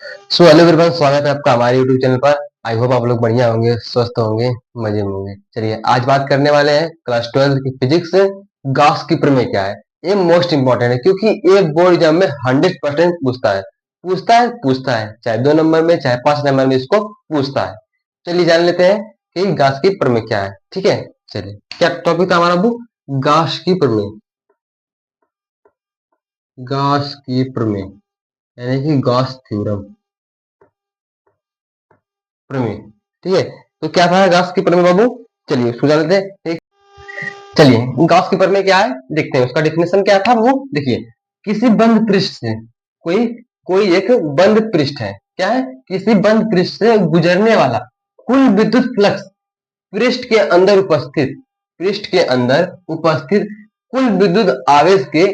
So hello everyone, स्वागत है आपका हमारे यूट्यूब चैनल पर। आई होप आप लोग बढ़िया होंगे, स्वस्थ होंगे, मजे में होंगे। चलिए आज बात करने वाले हैं क्लास 12 की फिजिक्स से गॉस की प्रमेय क्या है। ये मोस्ट इंपॉर्टेंट है क्योंकि ये बोर्ड एग्जाम में 100% पूछता है, चाहे 2 नंबर में चाहे 5 नंबर में इसको पूछता है। चलिए जान लेते हैं कि गॉस की प्रमेय क्या है। ठीक है, चलिए क्या टॉपिक था हमारा बुक, गॉस की प्रमेय। गॉस की प्रमेय यानी कि गॉस थ्योरम प्रमेय। ठीक है, तो क्या था गॉस की प्रमेय बाबू? चलिए उसको जान लेते हैं। चलिए गॉस की प्रमेय क्या है देखते हैं। उसका डेफिनेशन क्या था वो देखिए। किसी बंद पृष्ठ से कोई कोई एक बंद पृष्ठ है। क्या है? किसी बंद पृष्ठ से गुजरने वाला कुल विद्युत फ्लक्स पृष्ठ के अंदर उपस्थित पृष्ठ के अंदर उपस्थित कुल विद्युत आवेश के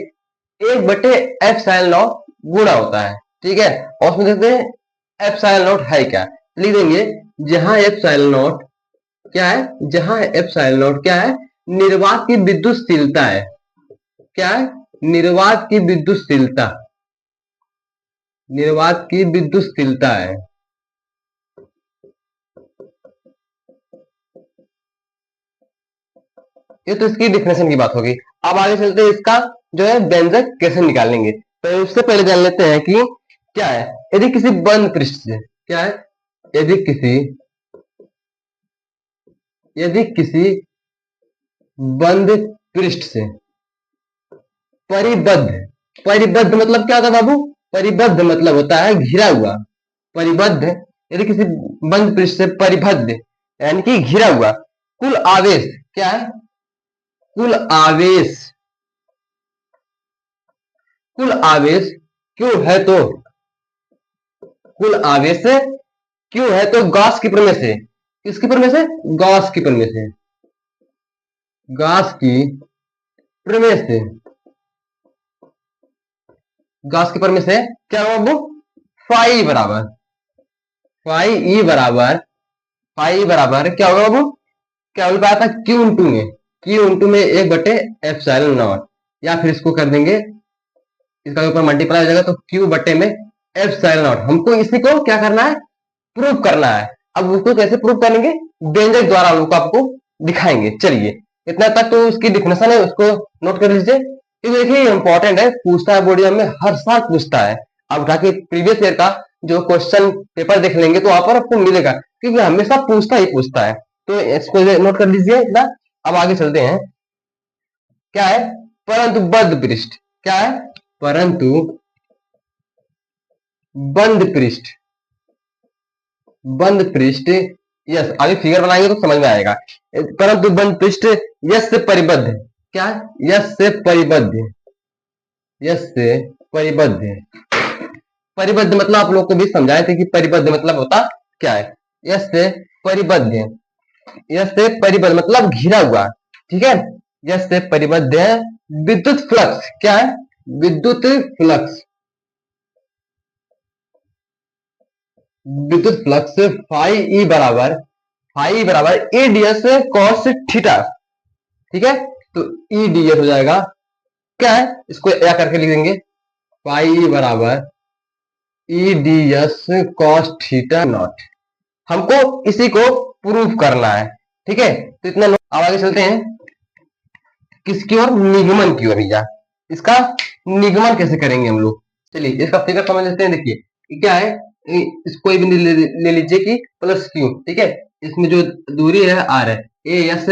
1 बटे एप्सिलॉन नॉट गुणा होता है। ठीक है, और उसमें देखते हैं एप्सिलॉन नॉट है क्या। लिख देंगे जहां एप्सिलॉन नॉट क्या है, जहां एप्सिलॉन नॉट क्या है, निर्वात की विद्युतशीलता है। क्या है? निर्वात की विद्युतशीलता, निर्वात की विद्युतशीलता है। ये तो इसकी डिफिनेशन की बात होगी। अब आगे चलते हैं, इसका जो है व्यंजक कैसे निकालेंगे। तो उससे पहले जान लेते हैं कि क्या है। यदि किसी बंद पृष्ठ से क्या है, यदि किसी यदि किसी बंद पृष्ठ से परिबद्ध, परिबद्ध मतलब क्या होता है बाबू? परिबद्ध मतलब होता है घिरा हुआ। परिबद्ध, यदि किसी बंद पृष्ठ से परिबद्ध यानी कि घिरा हुआ कुल आवेश क्या है, कुल आवेश, कुल आवेश क्यों है तो, कुल आवेश क्यों है तो गॉस की प्रमेय से, किसकी प्रमेय से? गॉस की प्रमेय से, गॉस की प्रमेय से, गॉस की प्रमेय से क्या होगा बाबू? फाई बराबर, फाई ई बराबर, फाई बराबर क्या होगा बाबू? क्या बोल पाया था? क्यू इंटू में, क्यू इंटू में 1/एप्सिलॉन नॉट, या फिर इसको कर देंगे, इसका ऊपर मल्टीप्लाई हो जाएगा तो क्यू बटे में एप्सिलॉन नॉट। हमको इसी को क्या करना है? प्रूव करना है। अब उसको कैसे प्रूव करेंगे? व्यंजक द्वारा हम लोग को आपको दिखाएंगे। चलिए इतना तक तो उसकी डिफिनेशन है, उसको नोट कर लीजिए। ये देखिए इंपॉर्टेंट है, पूछता है बोर्ड एग्जाम में, हर साल पूछता है। आप उठा के प्रीवियस ईयर का जो क्वेश्चन पेपर देख लेंगे तो वहां पर आपको मिलेगा, क्योंकि हमेशा पूछता है। तो इसको नोट कर लीजिए इतना। अब आगे चलते हैं। क्या है? परंतु बंद पृष्ठ, क्या है? परंतु बंद पृष्ठ, बंद पृष्ठ, यस आगे फिगर बनाएंगे तो समझ में आएगा। परंतु बंद पृष्ठ यस से परिबद्ध, क्या है? यस से परिबद्ध, यस से परिबद्ध, परिबद्ध मतलब आप लोग को भी समझाए थे कि परिबद्ध मतलब होता क्या है। यस से परिबद्ध, यस से परिबद्ध मतलब घिरा हुआ। ठीक है, यस से परिबद्ध है विद्युत फ्लक्स, क्या है? विद्युत फ्लक्स, विद्युत फ्लक्स फाई ई बराबर, फाई बराबर ई डीएस कॉस थीटा। ठीक है, तो ई डीएस हो जाएगा क्या है, इसको या करके लिख देंगे फाई ई बराबर ई डीएस कॉस थीटा नॉट। हमको इसी को प्रूफ करना है। ठीक है, तो इतना अब आगे चलते हैं किसकी ओर, निगमन की ओर। भैया इसका निगमन कैसे करेंगे हम लोग? चलिए इसका फिगर समझ लेते हैं। देखिए ये क्या है, इसको भी ले लीजिए कि प्लस क्यू। ठीक है, इसमें जो दूरी है आर है, ए एस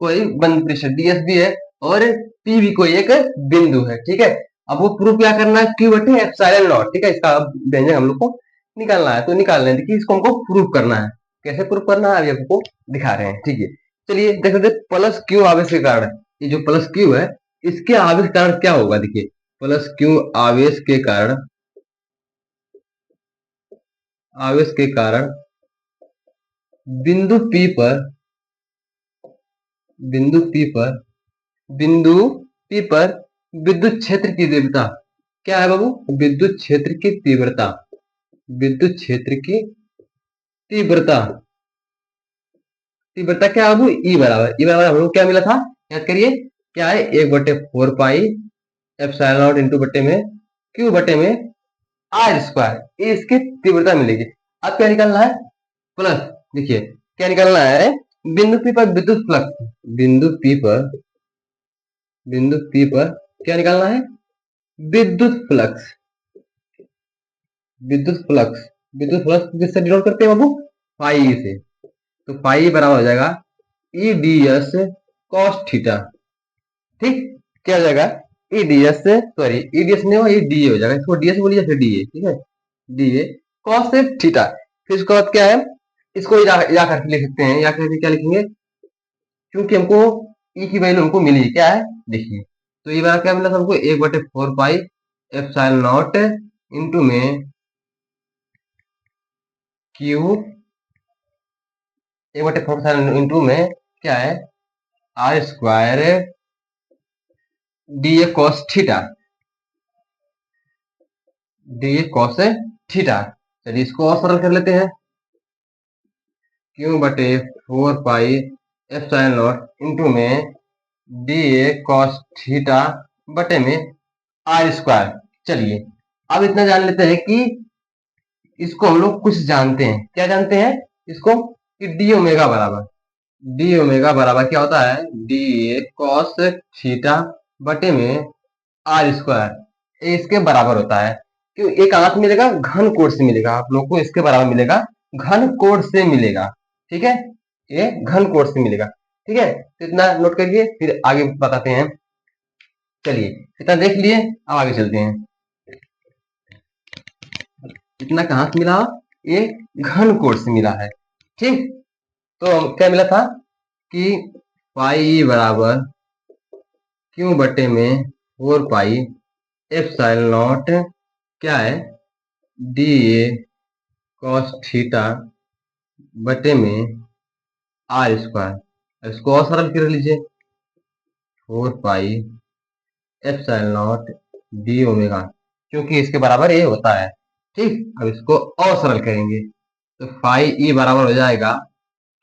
कोई बंद पृष्ठ डी एस भी है, और पी भी कोई एक बिंदु है। ठीक है, अब वो प्रूफ क्या करना है, क्यू बटे एप्सिलॉन नॉट। ठीक है, इसका व्यंजक हम लोग को निकालना है। तो निकाल रहे हैं, देखिए इसको हमको प्रूफ करना है। कैसे प्रूफ करना है अभी आपको दिखा रहे हैं। ठीक है, चलिए देख लेते प्लस क्यू आवेश के कारण, ये जो प्लस क्यू है इसके आवेश के कारण क्या होगा। देखिए प्लस क्यू आवेश के कारण, आवेश के कारण बिंदु पी पर, बिंदु पी पर, बिंदु पी पर विद्युत क्षेत्र की तीव्रता क्या है बाबू? विद्युत क्षेत्र की तीव्रता, विद्युत क्षेत्र की तीव्रता, तीव्रता क्या है बाबू? ई बराबर, ई बराबर हम लोग क्या मिला था, याद करिए क्या है, 1/4 पाई एप्सिलॉन नॉट इंटू बटे में क्यू बटे में आर स्क्वायर, ये इसकी तीव्रता मिलेगी। अब क्या निकालना है, प्लस, देखिए क्या निकालना है, बिंदु पी पर विद्युत फ्लक्स, बिंदु पी पर, बिंदु पी पर क्या निकालना है, विद्युत फ्लक्स, विद्युत फ्लक्स, विद्युत फ्लक्स किससे डिनोट करते हैं बाबू, फाई से। तो फाई बराबर हो जाएगा E D S cos theta, ठीक, क्या हो जाएगा, E D S, sorry E D S नहीं हो, ये डी ए हो जाएगा, इसको डी एस बोलिए फिर डी ए, ठीक है, डी ए कॉस थीटा। फिर उसके बाद क्या है, इसको या करके लिख सकते हैं, या करके क्या लिखेंगे, क्योंकि हमको ई की वैल्यू हमको मिली क्या है, देखिए, तो ये बार क्या मिला था हमको, 1/4 पाई एप्सिलॉन नॉट इंटू में क्यू, 1/4 इंटू में क्या है, R square D A cos theta, D A cos theta. चलिए इसको और सरल कर लेते हैं, Q/4 pi epsilon not into में डी ए कॉस थीटा बटे में आर स्क्वायर। चलिए अब इतना जान लेते हैं कि इसको हम लोग कुछ जानते हैं, क्या जानते हैं इसको, कि डी ओमेगा बराबर, डी ओमेगा बराबर क्या होता है, डी ए कॉस थीटा बटे में आर स्क्वायर, ये इसके बराबर होता है। क्यों, एक कहां से मिलेगा, घन कोण से मिलेगा, आप लोग को इसके बराबर मिलेगा, घन कोण से मिलेगा, ठीक है, ये घन कोण से मिलेगा, ठीक है, तो इतना नोट करिए, फिर आगे बताते हैं। चलिए इतना देख लिए, अब आगे चलते हैं। इतना कहां से मिला, ये घन कोण से मिला है, ठीक, तो क्या मिला था कि पाई बराबर क्यू बटे में 4 पाई एप्सिलॉन नॉट क्या है, डी ए कॉस थीटा बटे में आर स्क्वायर। इसको और सरल कर लीजिए, 4 पाई एप्सिलॉन नॉट डी ओमेगा, क्योंकि इसके बराबर ये होता है, ठीक। अब इसको और सरल करेंगे, तो फाई ई बराबर हो जाएगा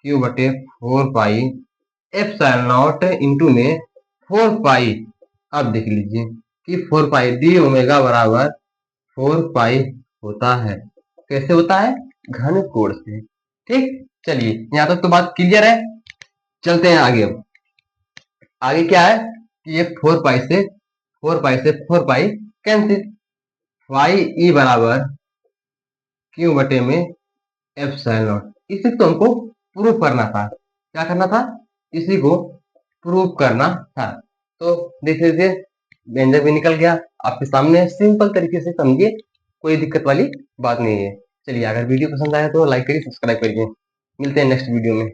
Q/4 pi epsilon not into में 4 पाई। अब देख लीजिए कि 4 पाई डी ओमेगा बराबर 4 पाई होता है, कैसे होता है, घन कोण से, ठीक। चलिए यहाँ तक तो बात क्लियर है, चलते हैं आगे। अब आगे क्या है कि ये 4 पाई कैंसिल, वाई ई बराबर क्यू बटे में एप्सिलॉन नॉट, इसी तो हमको प्रूव करना था, क्या करना था, इसी को प्रूव करना था। तो देख लीजिए व्यंजक भी निकल गया आपके सामने, सिंपल तरीके से समझिए, कोई दिक्कत वाली बात नहीं है। चलिए अगर वीडियो पसंद आया तो लाइक करिए, सब्सक्राइब करिए, मिलते हैं नेक्स्ट वीडियो में।